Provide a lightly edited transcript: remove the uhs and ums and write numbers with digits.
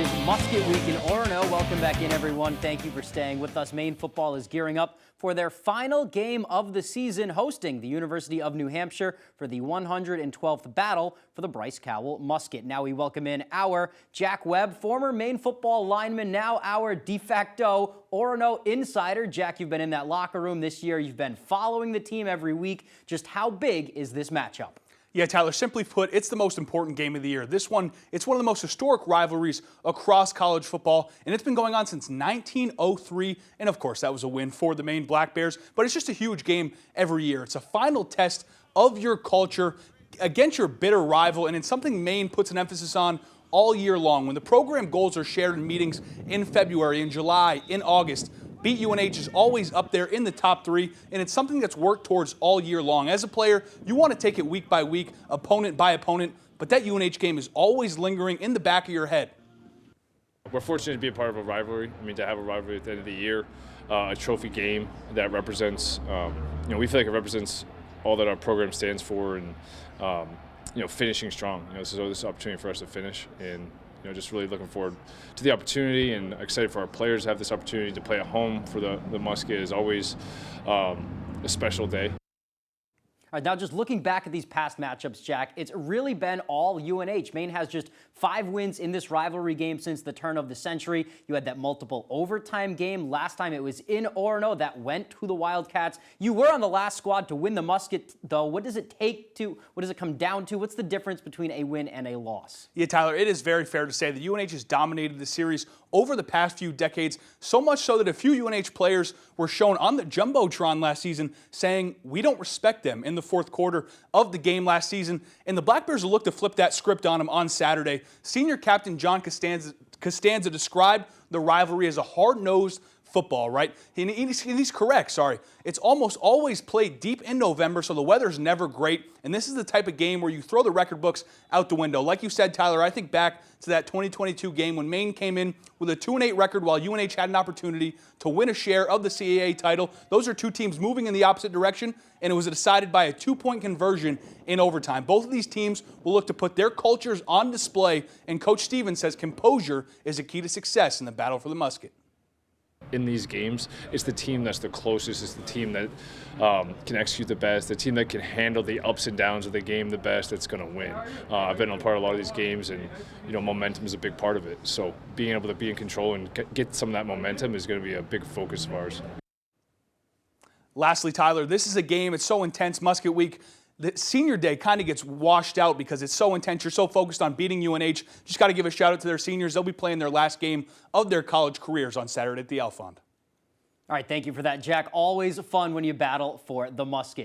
is Musket Week in Orono. Welcome back in, everyone. Thank you for staying with us. Maine football is gearing up for their final game of the season, hosting the University of New Hampshire for the 112th battle for the Brice-Cowell Musket. Now we welcome in our Jack Webb, former Maine football lineman, now our de facto Orono insider. Jack, you've been in that locker room this year. You've been following the team every week. Just how big is this matchup? Yeah, Tyler, simply put, it's the most important game of the year. This one, it's one of the most historic rivalries across college football, and it's been going on since 1903, and of course, that was a win for the Maine Black Bears, but it's just a huge game every year. It's a final test of your culture against your bitter rival, and it's something Maine puts an emphasis on all year long. When the program goals are shared in meetings in February, in July, in August, Beat UNH is always up there in the top three, and it's something that's worked towards all year long. As a player, you want to take it week by week, opponent by opponent, but that UNH game is always lingering in the back of your head. We're fortunate to be a part of a rivalry. I mean, to have a rivalry at the end of the year, a trophy game that represents, we feel like it represents all that our program stands for, and finishing strong. This is an opportunity for us to finish, and just really looking forward to the opportunity and excited for our players to have this opportunity to play at home for the Musket. Is always a special day. All right, now just looking back at these past matchups, Jack, it's really been all UNH. Maine has just 5 wins in this rivalry game since the turn of the century. You had that multiple overtime game. Last time it was in Orono. That went to the Wildcats. You were on the last squad to win the Musket, though. What does it come down to? What's the difference between a win and a loss? Yeah, Tyler, it is very fair to say that UNH has dominated the series over the past few decades, so much so that a few UNH players were shown on the Jumbotron last season saying, we don't respect them in the fourth quarter of the game last season. And the Black Bears will look to flip that script on them on Saturday. Senior captain John Costanza described the rivalry as a hard-nosed football, right? And he's correct, sorry. It's almost always played deep in November, so the weather's never great. And this is the type of game where you throw the record books out the window. Like you said, Tyler, I think back to that 2022 game when Maine came in with a 2-8 record while UNH had an opportunity to win a share of the CAA title. Those are two teams moving in the opposite direction, and it was decided by a 2-point conversion in overtime. Both of these teams will look to put their cultures on display, and Coach Stevens says composure is a key to success in the battle for the Musket. In these games, it's the team that's the closest, it's the team that can execute the best, the team that can handle the ups and downs of the game the best that's going to win. I've been a part of a lot of these games, and momentum is a big part of it. So being able to be in control and get some of that momentum is going to be a big focus of ours. Lastly, Tyler, this is a game, it's so intense, Musket Week. The senior day kind of gets washed out because it's so intense. You're so focused on beating UNH. Just got to give a shout out to their seniors. They'll be playing their last game of their college careers on Saturday at the Alfond. All right, thank you for that, Jack. Always fun when you battle for the Musket.